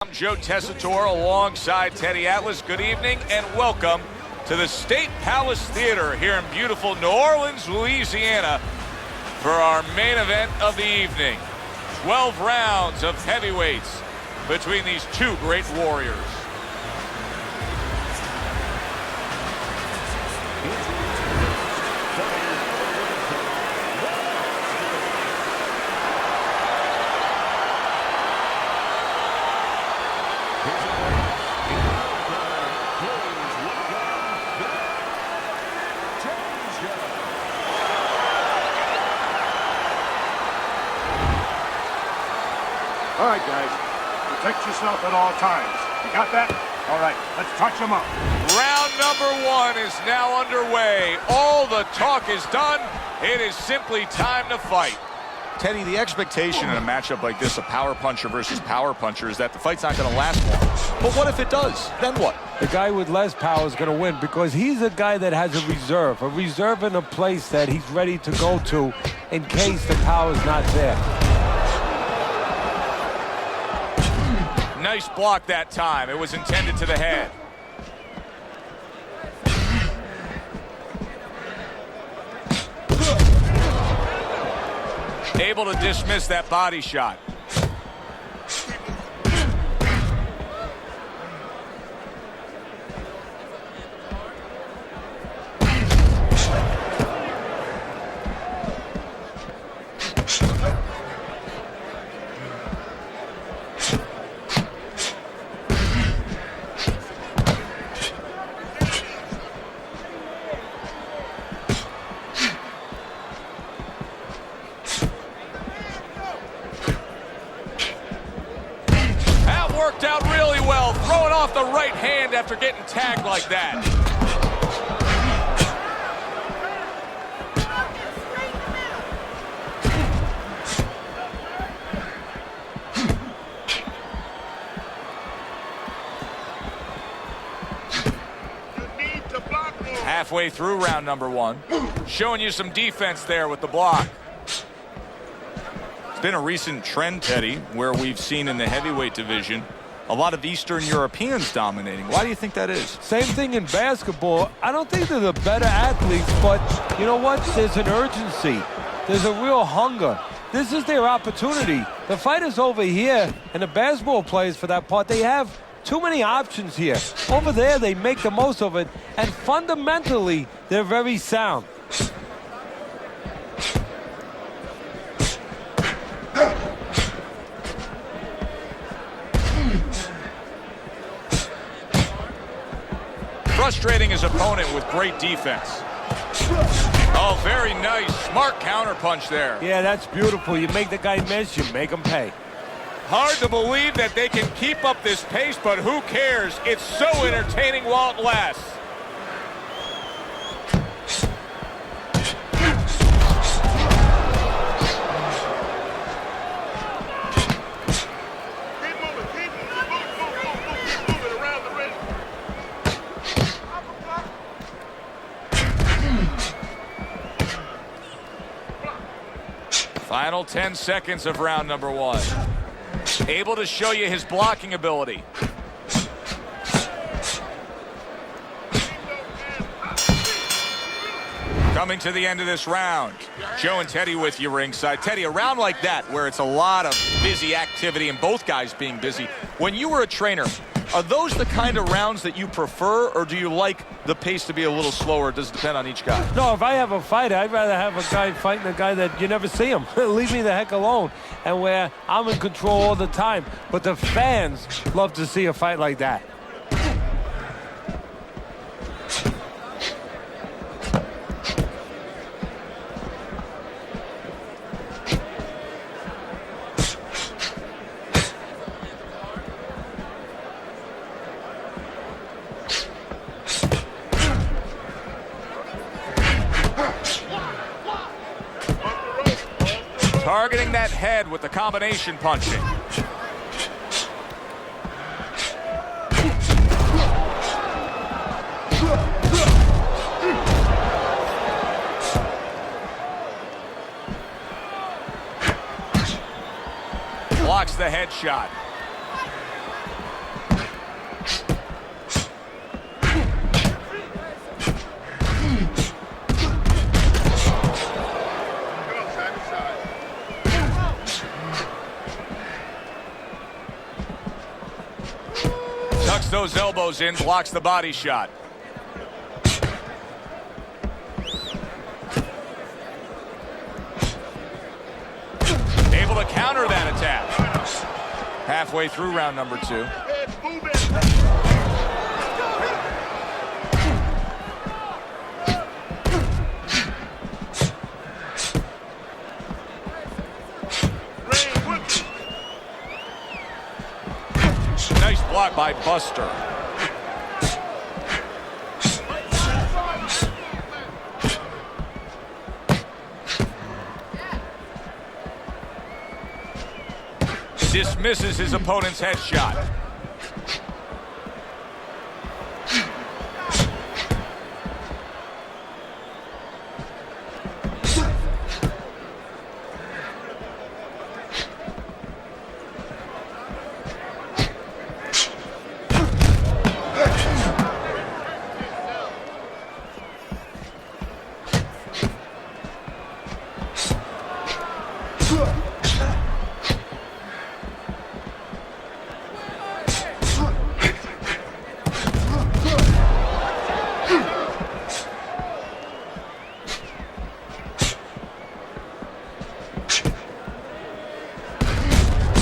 I'm Joe Tessitore alongside Teddy Atlas. Good evening and welcome to the State Palace Theater here in beautiful New Orleans, Louisiana for our main event of the evening. 12 rounds of heavyweights between these two great warriors. All right, guys. Protect yourself at all times. You got that? All right, let's touch them up. Round number one is now underway. All the talk is done. It is simply time to fight. Teddy, the expectation in a matchup like this, a power puncher versus power puncher, is that the fight's not going to last long. But what if it does? Then what? The guy with less power is going to win because he's a guy that has a reserve in a place that he's ready to go to in case the power's not there. Nice block that time. It was intended to the head. Able to dismiss that body shot. Worked out really well, throwing off the right hand after getting tagged like that. Halfway through round number one, showing you some defense there with the block. It's been a recent trend, Teddy, where we've seen in the heavyweight division a lot of Eastern Europeans dominating. Why do you think that is? Same thing in basketball. I don't think they're the better athletes, but you know what? There's an urgency. There's a real hunger. This is their opportunity. The fighters over here and the basketball players, for that part, they have too many options here. Over there, they make the most of it, and fundamentally, they're very sound. Frustrating his opponent with great defense. Oh, very nice. Smart counterpunch there. Yeah, that's beautiful. You make the guy miss, you make him pay. Hard to believe that they can keep up this pace, but who cares? It's so entertaining while it lasts. Final 10 seconds of round number one. Able to show you his blocking ability. Coming to the end of this round. Joe and Teddy with you ringside. Teddy, a round like that where it's a lot of busy activity and both guys being busy. When you were a trainer, are those the kind of rounds that you prefer, or do you like the pace to be a little slower? Does it depend on each guy? No, if I have a fight, I'd rather have a guy fighting a guy that you never see him. Leave me the heck alone. And where I'm in control all the time. But the fans love to see a fight like that. Targeting that head with the combination punching. Blocks the headshot. Ducks those elbows in, blocks the body shot. Able to counter that attack. Halfway through round number 2. Nice block by Buster. Dismisses his opponent's headshot.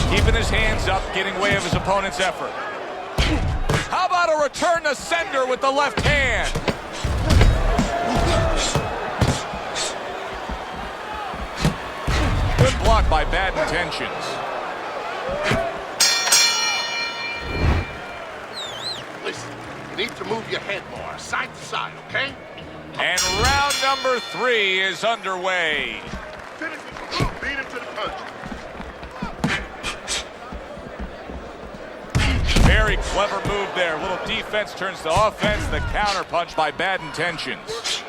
Keeping his hands up, getting way of his opponent's effort. How about a return to sender with the left hand? Good block by Bad Intentions. Listen, you need to move your head more, side to side, okay? And round number 3 is underway. Finish him, beat him to the punch. Very clever move there. Little defense turns to offense. The counter punch by Bad Intentions.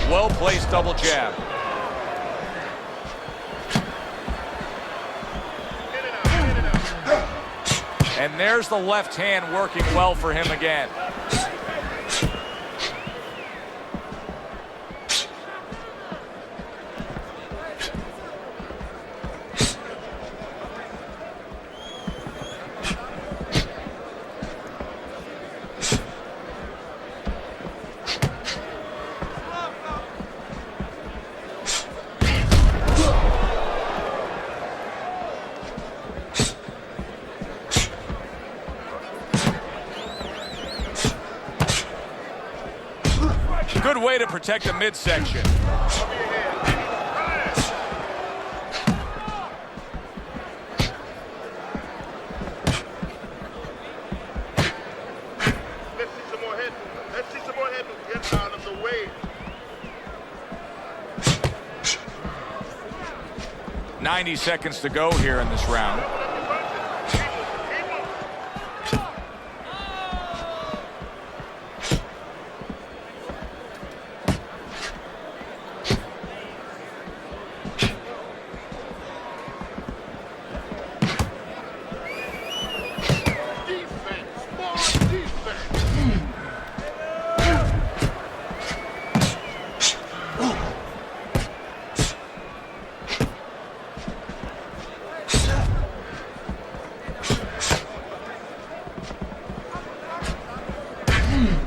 Well-placed double jab. And there's the left hand working well for him again. Good way to protect the midsection. Let's see some more head movement. Let's see some more head movement. Get out of the way. 90 seconds to go here in this round.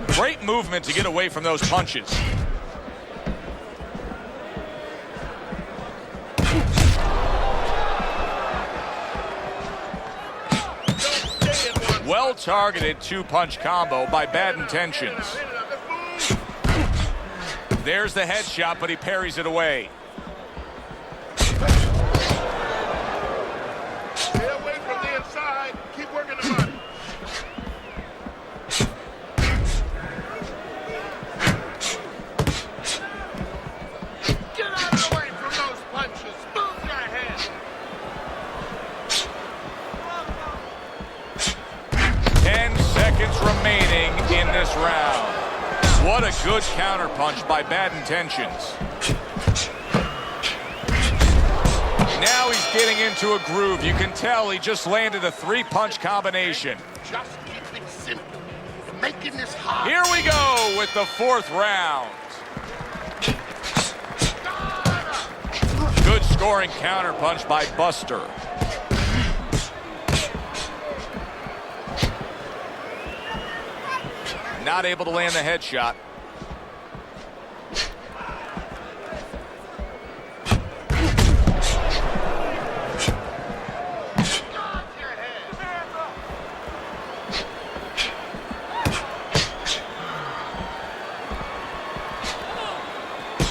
Great movement to get away from those punches. Well-targeted two-punch combo by Bad Intentions. There's the headshot, but he parries it away. Stay away from the inside. Keep working the body. Get out of the way from those punches. Move your head. 10 seconds remaining in this round. What a good counterpunch by Bad Intentions. Now he's getting into a groove. You can tell he just landed a three-punch combination. Just keep it simple. You're making this hard. Here we go with the 4th round. Good scoring counterpunch by Buster. Not able to land the headshot.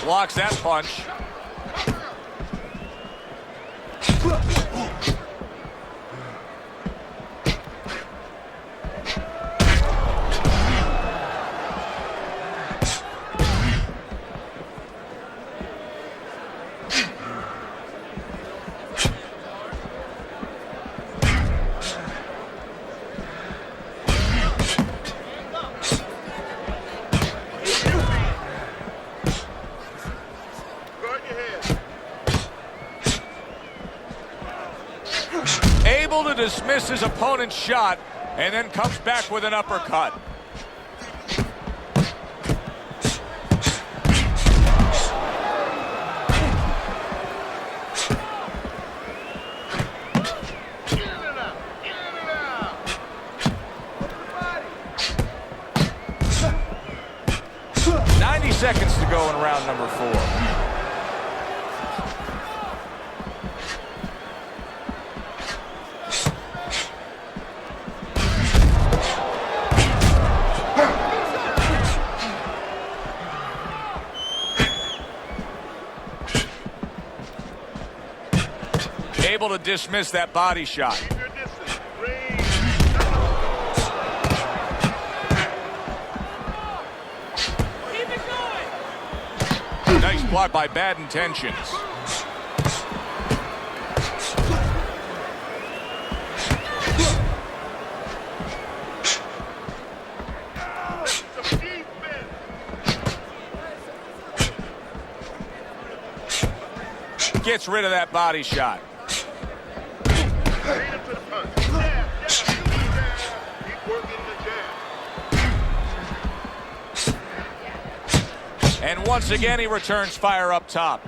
Blocks that punch. Able to dismiss his opponent's shot and then comes back with an uppercut. Get it out. Get it out. 90 seconds to go in round number 4. Able to dismiss that body shot. Keep your distance. Range. Keep it going. Nice block by Bad Intentions. Some defense. Gets rid of that body shot. Lead him to the punch. Jab, jab, jab. Keep working the jab. And once again, he returns fire up top.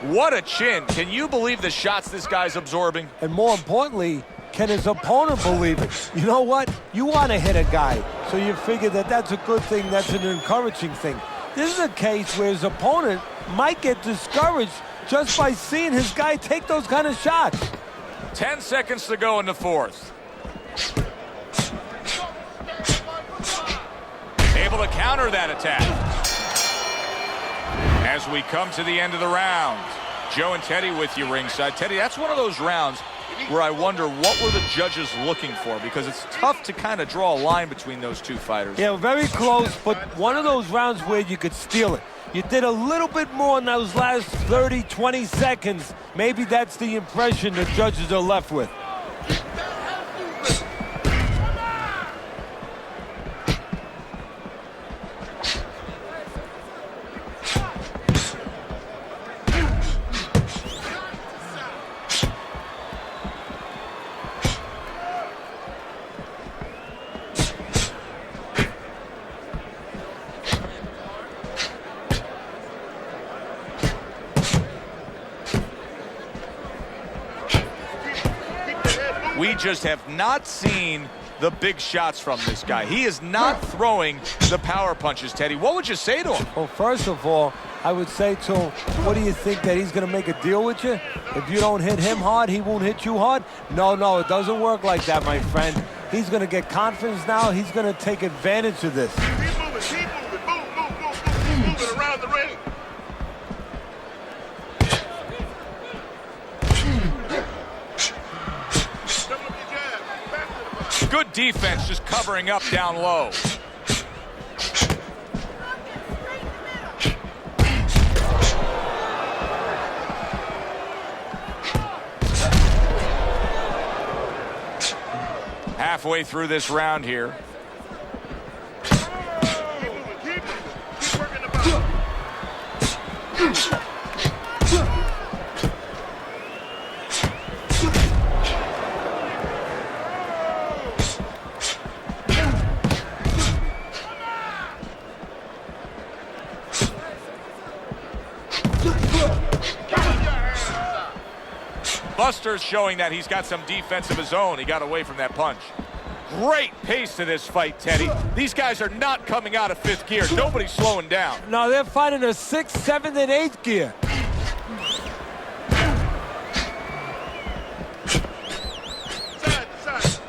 What a chin. Can you believe the shots this guy's absorbing? And more importantly, can his opponent believe it? You know what? You want to hit a guy, so you figure that that's a good thing, that's an encouraging thing. This is a case where his opponent might get discouraged just by seeing his guy take those kind of shots. 10 seconds to go in the 4th. Able to counter that attack. As we come to the end of the round, Joe and Teddy with you ringside. Teddy, that's one of those rounds where I wonder what were the judges looking for, because it's tough to kind of draw a line between those two fighters. Yeah, very close, but one of those rounds where you could steal it. You did a little bit more in those last 30, 20 seconds. Maybe that's the impression the judges are left with. We just have not seen the big shots from this guy. He is not throwing the power punches, Teddy. What would you say to him? Well, first of all, I would say to him, what do you think, that he's going to make a deal with you? If you don't hit him hard, he won't hit you hard? No, it doesn't work like that, my friend. He's going to get confidence now. He's going to take advantage of this. Keep moving, keep moving. Move. Keep moving around the ring. Double up your jab. Back to the punch. Good defense, just covering up down low. Halfway through this round here. Keep moving, keep moving. Keep working the body. Buster's showing that he's got some defense of his own. He got away from that punch. Great pace to this fight, Teddy. These guys are not coming out of 5th gear. Nobody's slowing down. No, they're fighting a 6th, 7th, and 8th gear. Side to side.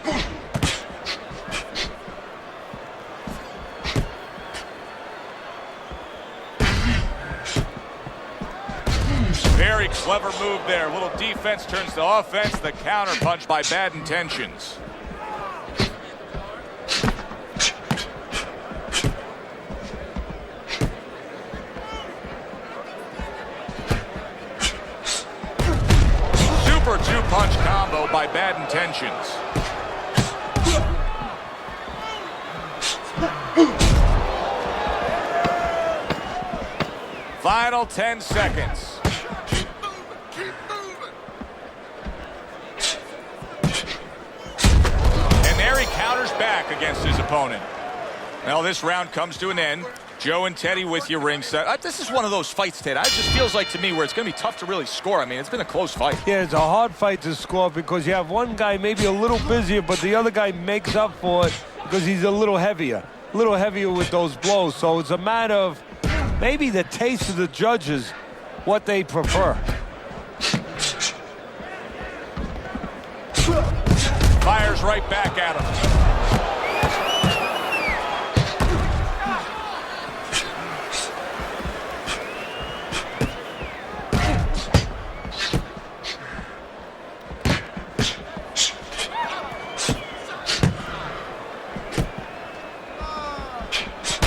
Very clever move there. A little defense turns to offense. The counter punch by Bad Intentions. Super 2-punch combo by Bad Intentions. Final 10 seconds. Keep moving. And there he counters back against his opponent. Well, this round comes to an end. Joe and Teddy with you ringside. This is one of those fights, Ted. It just feels like to me where it's going to be tough to really score. I mean, it's been a close fight. Yeah, it's a hard fight to score because you have one guy maybe a little busier, but the other guy makes up for it because he's a little heavier with those blows. So it's a matter of maybe the taste of the judges, what they prefer. Fires right back at him.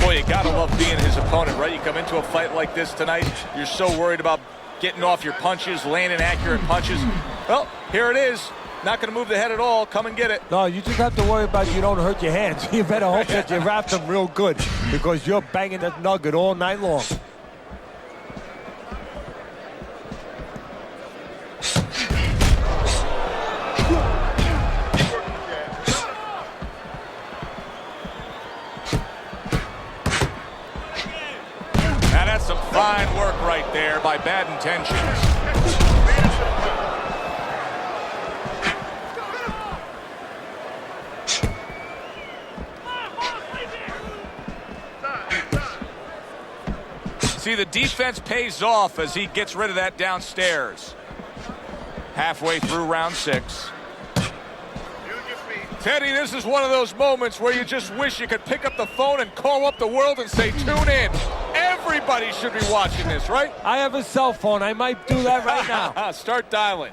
Boy, you gotta love being his opponent, right? You come into a fight like this tonight, you're so worried about getting off your punches, landing accurate punches. Well, here it is. Not gonna move the head at all. Come and get it. No, you just have to worry about you don't hurt your hands. You better hope that you wrap them real good because you're banging that nugget all night long. Now that's some fine work right there by Bad Intentions. See, the defense pays off as he gets rid of that downstairs. Halfway through round 6. Use your feet. Teddy, this is one of those moments where you just wish you could pick up the phone and call up the world and say, tune in. Everybody should be watching this, right? I have a cell phone. I might do that right now. Start dialing.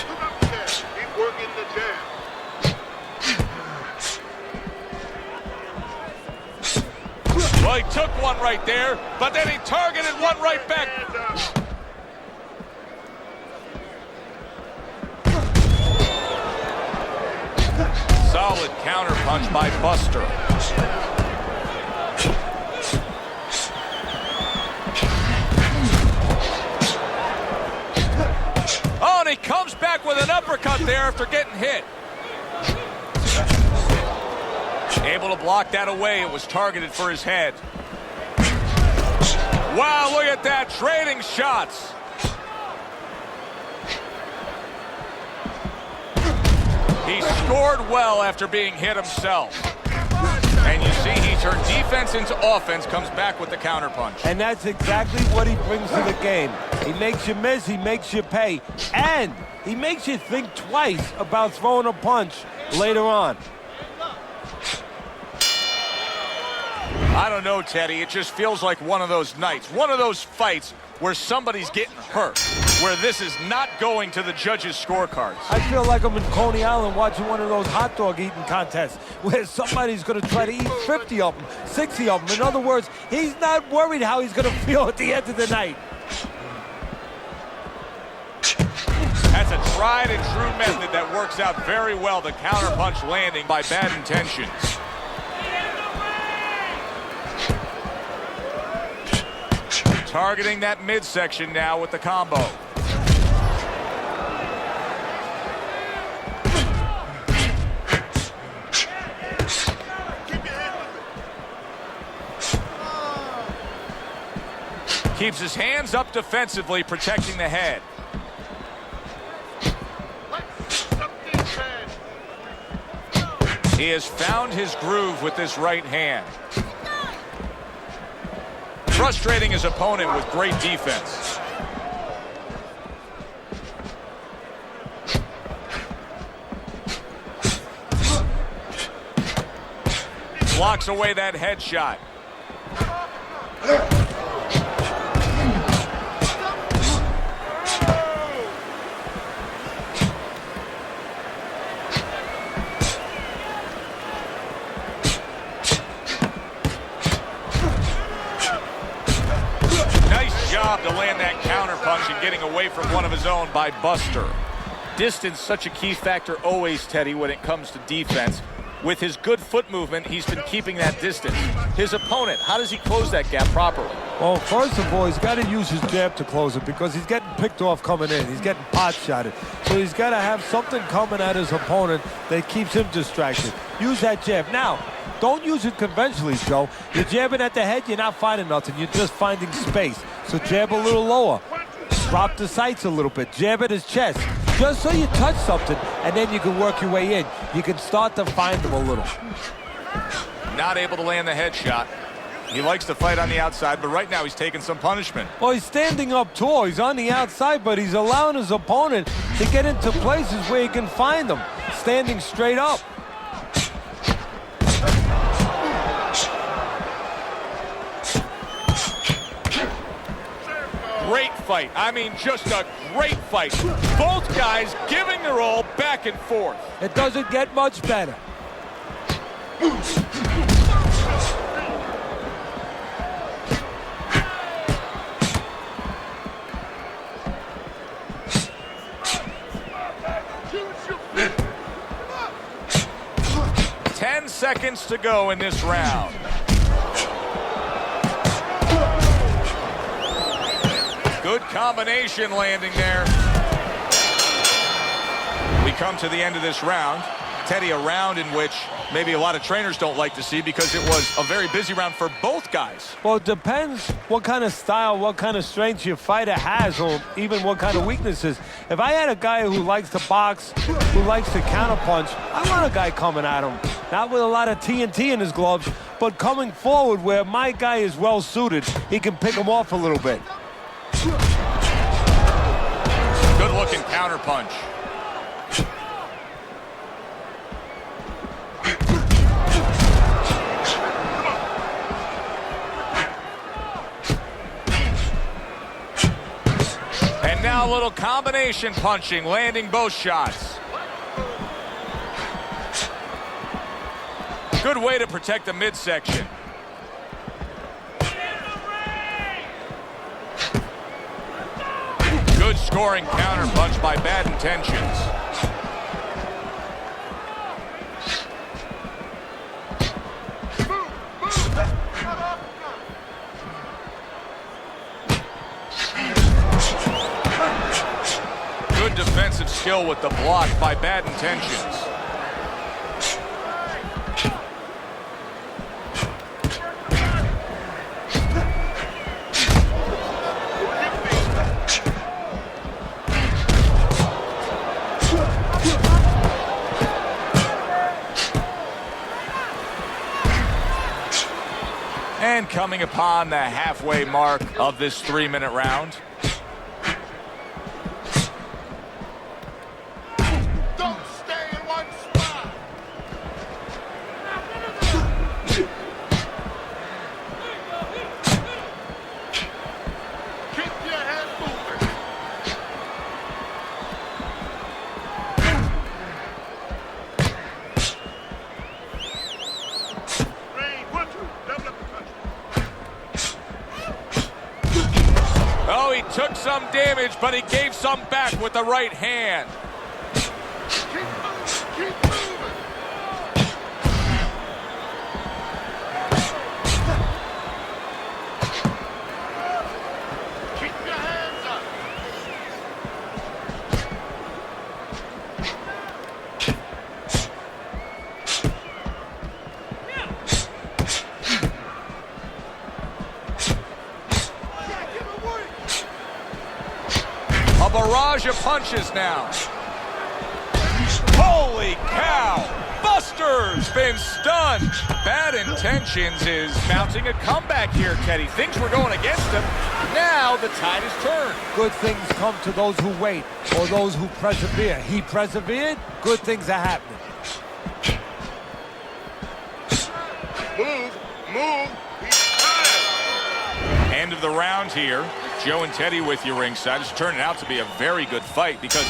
Look up there. Keep working the jab. Well, he took one right there, but then he targeted one right back. And, Solid counter punch by Buster. Oh, and he comes back with an uppercut there after getting hit. Able to block that away. It was targeted for his head. Wow, look at that. Trading shots. He scored well after being hit himself. And you see he turned defense into offense, comes back with the counterpunch. And that's exactly what he brings to the game. He makes you miss, he makes you pay, and he makes you think twice about throwing a punch later on. I don't know, Teddy. It just feels like one of those nights, one of those fights where somebody's getting hurt, where this is not going to the judges' scorecards. I feel like I'm in Coney Island watching one of those hot dog eating contests where somebody's going to try to eat 50 of them, 60 of them. In other words, he's not worried how he's going to feel at the end of the night. That's a tried and true method that works out very well. The counterpunch landing by Bad Intentions. Targeting that midsection now with the combo. keep your head with it. Keeps his hands up defensively, protecting the head. Let's see some defense. He has found his groove with this right hand. Frustrating his opponent with great defense. Blocks away that headshot. Nice job to land that counter punch and getting away from one of his own by Buster. Distance, such a key factor always, Teddy, when it comes to defense. With his good foot movement, he's been keeping that distance. His opponent, how does he close that gap properly? Well, first of all, he's got to use his jab to close it because he's getting picked off coming in. He's getting pot-shotted. So he's got to have something coming at his opponent that keeps him distracted. Use that jab. Now, don't use it conventionally, Joe. You're jabbing at the head, you're not finding nothing. You're just finding space. So jab a little lower. Drop the sights a little bit. Jab at his chest. Just so you touch something, and then you can work your way in. You can start to find them a little. Not able to land the headshot. He likes to fight on the outside, but right now he's taking some punishment. Well, he's standing up tall. He's on the outside, but he's allowing his opponent to get into places where he can find them. Standing straight up. Great fight. I mean, just a great fight. Both guys giving their all back and forth. It doesn't get much better. Choose your feet. 10 seconds to go in this round. Good combination landing there. We come to the end of this round. Teddy, a round in which maybe a lot of trainers don't like to see because it was a very busy round for both guys. Well, it depends what kind of style, what kind of strength your fighter has, or even what kind of weaknesses. If I had a guy who likes to box, who likes to counterpunch, I want a guy coming at him. Not with a lot of TNT in his gloves, but coming forward where my guy is well suited. He can pick him off a little bit. Good looking counter punch. And now a little combination punching, landing both shots. Good way to protect the midsection. Good scoring counter punch by Bad Intentions. Good defensive skill with the block by Bad Intentions. And coming upon the halfway mark of this 3-minute round. Don't stay in one spot. Keep your head moving. Range, 1, 2, double up the punch. Oh, he took some damage, but he gave some back with the right hand. Keep moving. Keep moving. Keep your hands up. punches now. Holy cow! Buster's been stunned. Bad Intentions is mounting a comeback here, Teddy. Things were going against him. Now the tide has turned. Good things come to those who wait or those who persevere. He persevered, good things are happening. Move. He's tired. End of the round here. Joe and Teddy with you ringside. It's turning out to be a very good fight because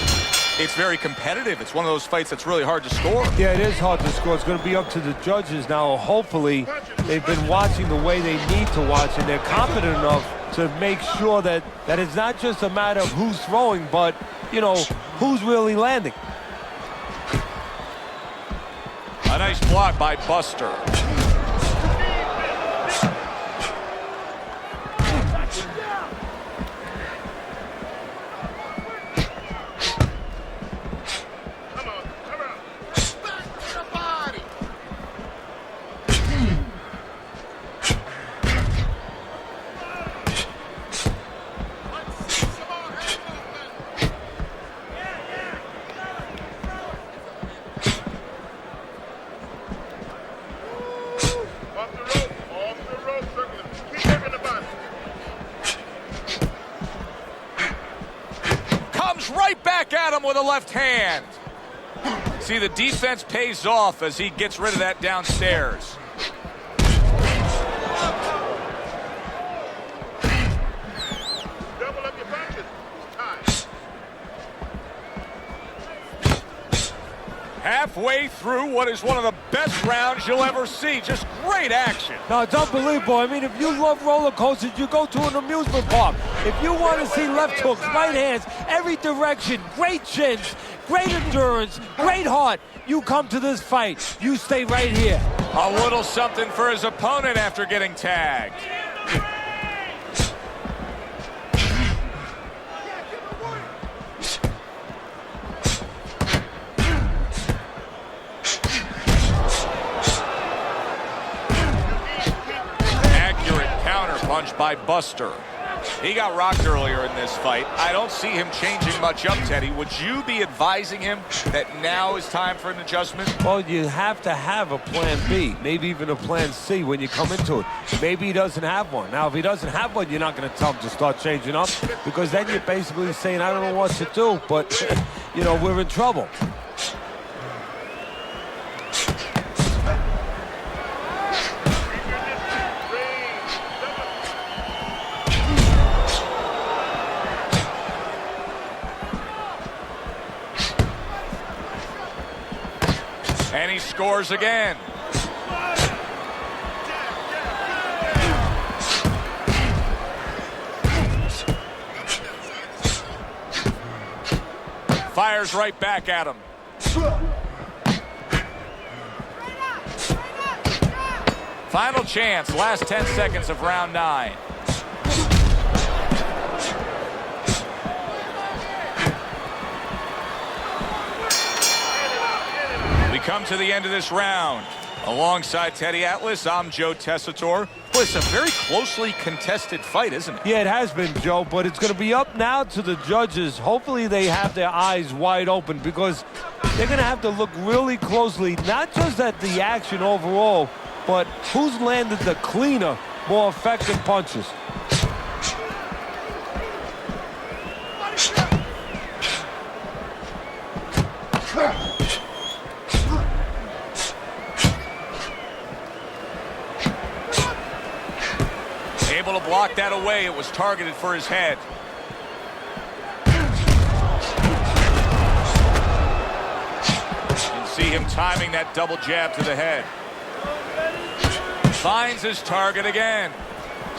it's very competitive. It's one of those fights that's really hard to score. Yeah, it is hard to score. It's going to be up to the judges now. Hopefully, they've been watching the way they need to watch, and they're confident enough to make sure that it's not just a matter of who's throwing, but, you know, who's really landing. A nice block by Buster. Right back at him with a left hand. See, the defense pays off as he gets rid of that downstairs. Double up your punches. Halfway through what is one of the best rounds you'll ever see. Just great action. No, it's unbelievable. I mean, if you love roller coasters, you go to an amusement park. If you want to see left hooks, right hands, every direction, great chins, great endurance, great heart, you come to this fight. You stay right here. A little something for his opponent after getting tagged. Punch by Buster. He got rocked earlier in this fight. I don't see him changing much up, Teddy. Would you be advising him that now is time for an adjustment? Well, you have to have a plan B, maybe even a plan C when you come into it. Maybe he doesn't have one. Now, if he doesn't have one, you're not going to tell him to start changing up because then you're basically saying, I don't know what to do, but, you know, we're in trouble. And he scores again. Fires right back at him. Final chance, last 10 seconds of round 9. We come to the end of this round. Alongside Teddy Atlas, I'm Joe Tessitore. Well, it's a very closely contested fight, isn't it? Yeah, it has been, Joe, but it's going to be up now to the judges. Hopefully they have their eyes wide open because they're going to have to look really closely, not just at the action overall, but who's landed the cleaner, more effective punches. Able to block that away. It was targeted for his head. You can see him timing that double jab to the head. Finds his target again.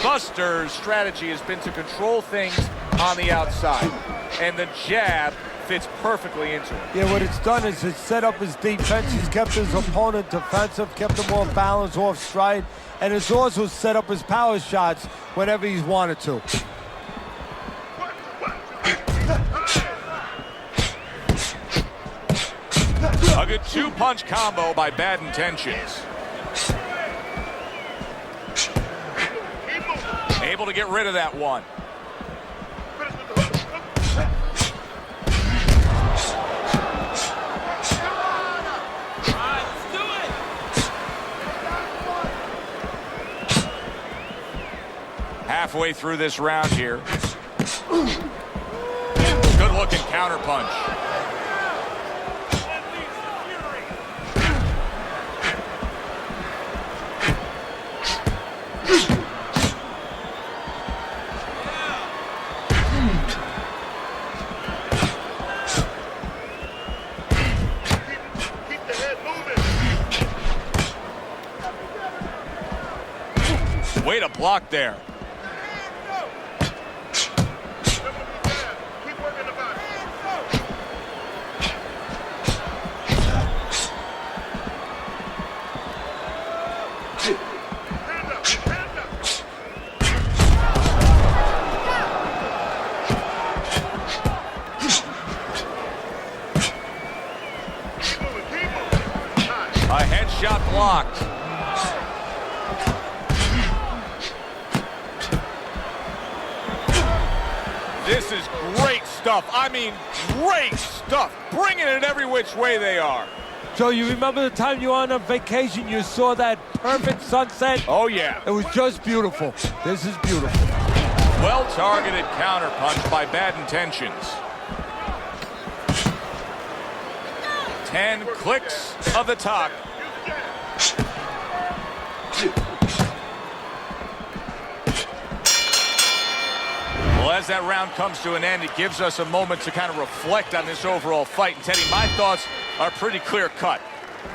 Buster's strategy has been to control things on the outside, and the jab fits perfectly into it. Yeah, what it's done is it's set up his defense. He's kept his opponent defensive, kept him off balance, off stride, and it's also set up his power shots whenever he's wanted to. A good two-punch combo by Bad Intentions. Able to get rid of that one. halfway through this round here. Good-looking counter punch. Keep the head moving. Way to block there. Keep working the body. Hand up, hand up. Keep moving, keep moving. Nice. A headshot blocked. This is great stuff. I mean, great stuff. Bringing it every which way they are. Joe, you remember the time you were on vacation, you saw that perfect sunset? Oh, yeah. It was just beautiful. This is beautiful. Well-targeted counterpunch by Bad Intentions. 10 clicks of the top. Well, as that round comes to an end, it gives us a moment to kind of reflect on this overall fight. And Teddy, my thoughts are pretty clear-cut.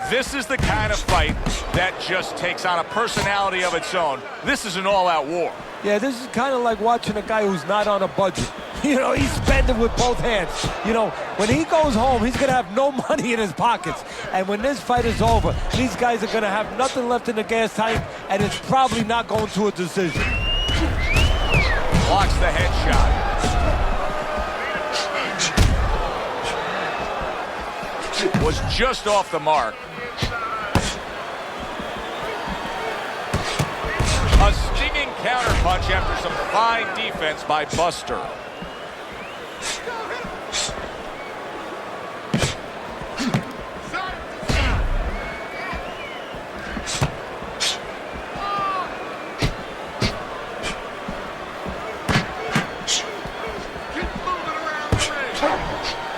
This is the kind of fight that just takes on a personality of its own. This is an all-out war. Yeah, this is kind of like watching a guy who's not on a budget. You know, he's spending with both hands. You know, when he goes home, he's going to have no money in his pockets. And when this fight is over, these guys are going to have nothing left in the gas tank, and it's probably not going to a decision. Blocks the headshot. Was just off the mark. A stinging counterpunch after some fine defense by Buster.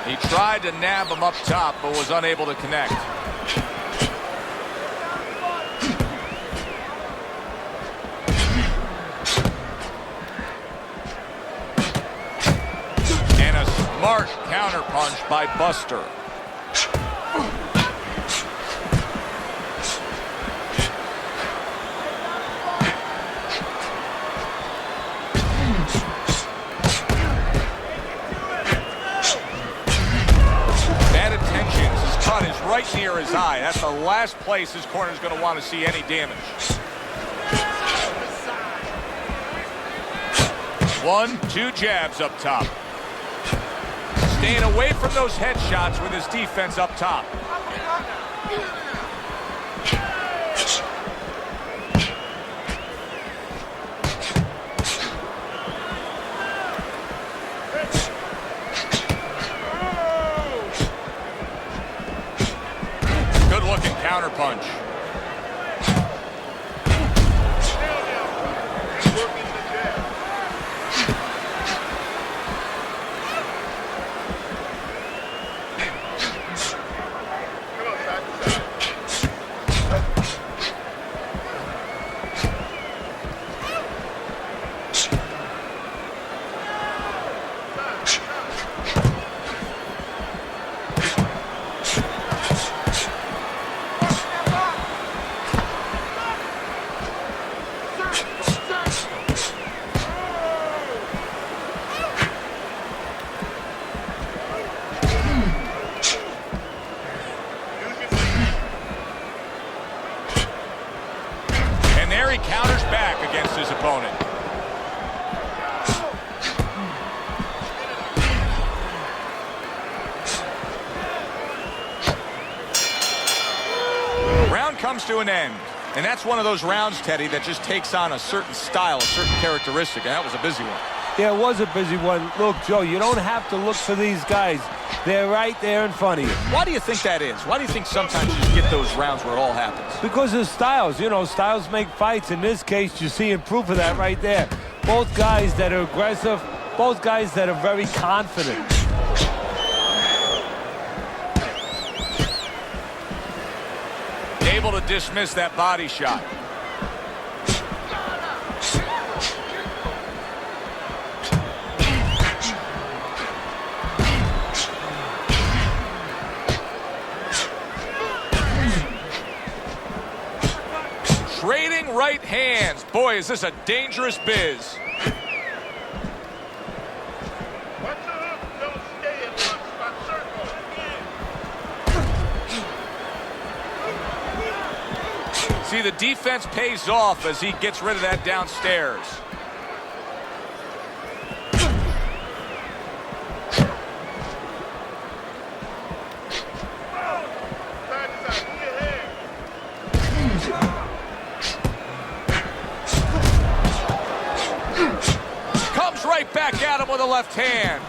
He tried to nab him up top, but was unable to connect. And a smart counterpunch by Buster. Is right near his eye. That's the last place his corner is going to want to see any damage. 1-2 jabs up top. Staying away from those headshots with his defense up top. Good-looking counterpunch. He counters back against his opponent. Round comes to an end. And that's one of those rounds, Teddy, that just takes on a certain style, a certain characteristic, and that was a busy one. Yeah, it was a busy one. Look, Joe, you don't have to look for these guys. They're right there in front of you. Why do you think that is? Why do you think sometimes you just get those rounds where it all happens? Because of styles. You know, styles make fights. In this case, you're seeing proof of that right there. Both guys that are aggressive, both guys that are very confident. Able to dismiss that body shot. Trading right hands. Boy, is this a dangerous biz. Watch the hook, don't stay in one spot circle. See, the defense pays off as he gets rid of that downstairs. Side to side, move your head. Comes right back at him with a left hand.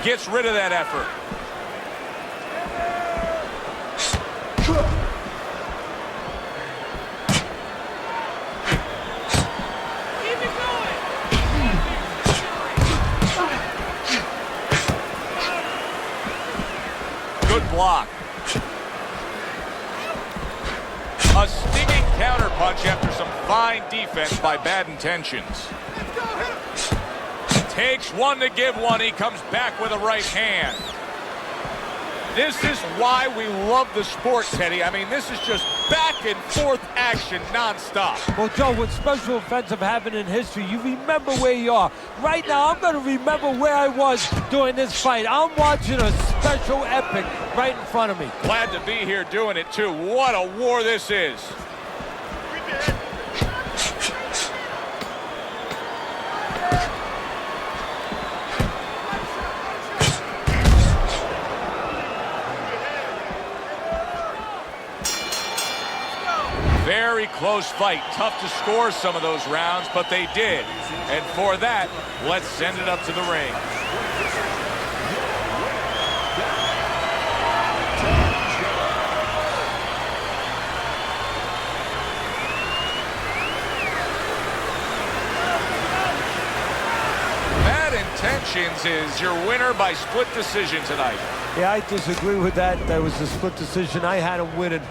Gets rid of that effort. Good block. A stinging counterpunch after some fine defense by bad intentions. Takes one to give one. He comes back with a right hand. This is why we love the sport, Teddy. I mean, this is just back and forth action nonstop. Well, Joe, with special offensive happened in history, you remember where you are. Right now, I'm going to remember where I was during this fight. I'm watching a special epic right in front of me. Glad to be here doing it, too. What a war this is. Keep your head. Very close fight. Tough to score some of those rounds, but they did. And for that, let's send it up to the ring. Bad Intentions is your winner by split decision tonight. Yeah, I disagree with that. That was a split decision. I had him winning